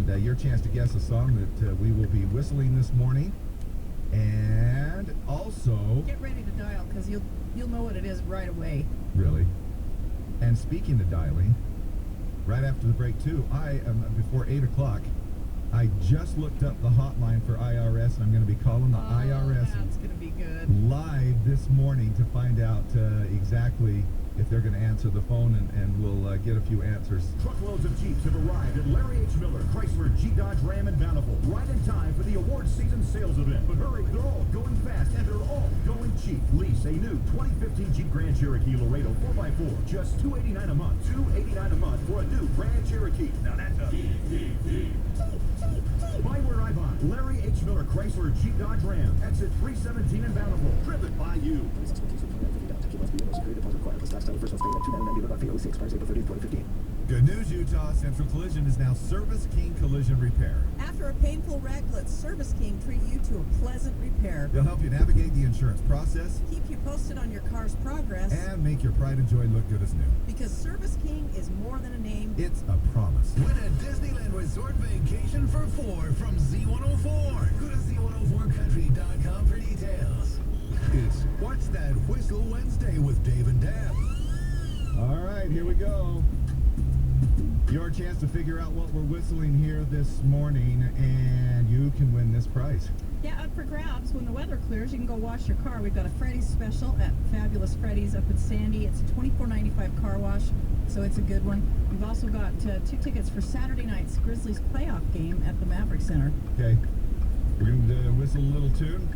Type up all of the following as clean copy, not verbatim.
and your chance to guess a song that we will be whistling this morning. And also... Get ready to dial, because you'll know what it is right away. Really? And speaking of dialing, right after the break too, before 8 o'clock, I just looked up the hotline for IRS, and I'm going to be calling the IRS That's going to be good. live this morning to find out exactly if they're going to answer the phone, and we'll get a few answers. Truckloads of Jeeps have arrived at Larry H. Miller Chrysler Jeep Dodge Ram in Bountiful, right in time for the award season sales event. But hurry, they're all going fast, and they're all going cheap. Lease a new 2015 Jeep Grand Cherokee Laredo 4x4, just $289 a month. $289 a month for a new Grand Cherokee. Now that's a buy where I buy. Larry H. Miller Chrysler Jeep Dodge Ram, exit 317 in Bountiful, driven by you. Good news, Utah. Central Collision is now Service King Collision Repair. After a painful wreck, let Service King treat you to a pleasant repair. They'll help you navigate the insurance process, Keep you posted on your car's progress. and make your pride and joy look good as new. Because Service King is more than a name. It's a promise. Win a Disneyland Resort vacation for 4 from Z104. Go to Z104country.com for details. It's What's That Whistle Wednesday with Dave and Deb. All right, here we go. Your chance to figure out what we're whistling here this morning, and you can win this prize. Yeah, up for grabs. When the weather clears, you can go wash your car. We've got a Freddy's special at Fabulous Freddy's up in Sandy. It's a $24.95 car wash, so it's a good one. We've also got 2 tickets for Saturday night's Grizzlies playoff game at the Maverick Center. Okay, we're going to whistle a little tune.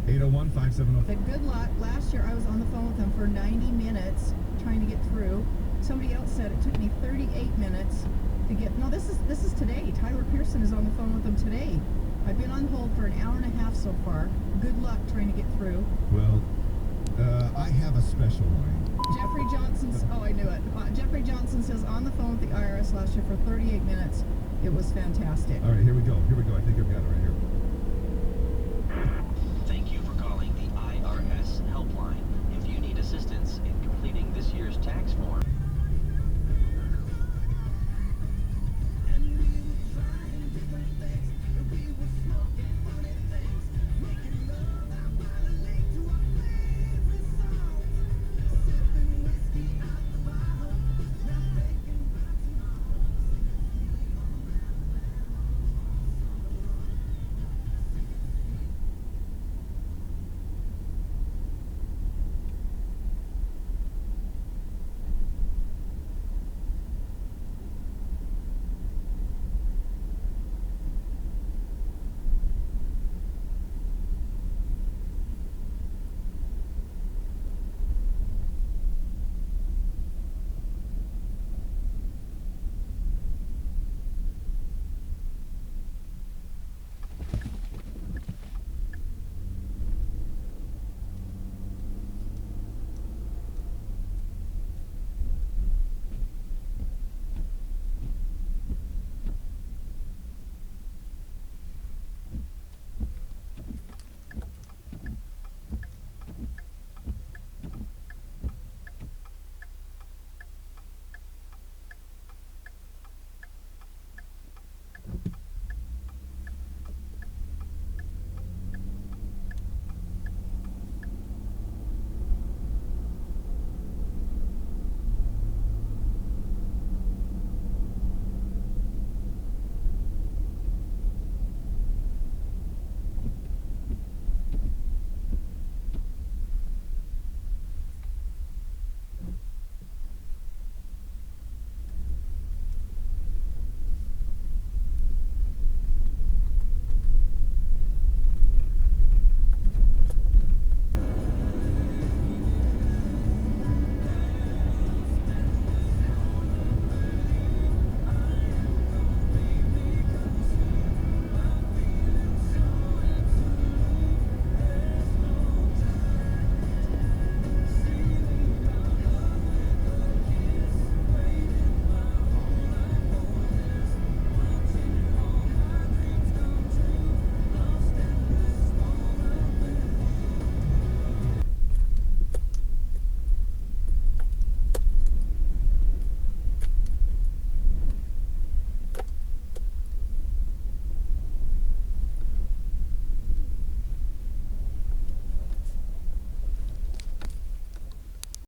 801-570. But good luck. Last year I was on the phone with them for 90 minutes trying to get through. Somebody else said it took me 38 minutes to get... No, this is today. Tyler Pearson is on the phone with them today. I've been on hold for an hour and a half so far. Good luck trying to get through. Well, I have a special line. Jeffrey Johnson's... Oh, I knew it. Jeffrey Johnson says on the phone with the IRS last year for 38 minutes. It was fantastic. All right, here we go. Here we go. I think I've got it right here. Thank you for calling the IRS helpline. If you need assistance in completing this year's tax form,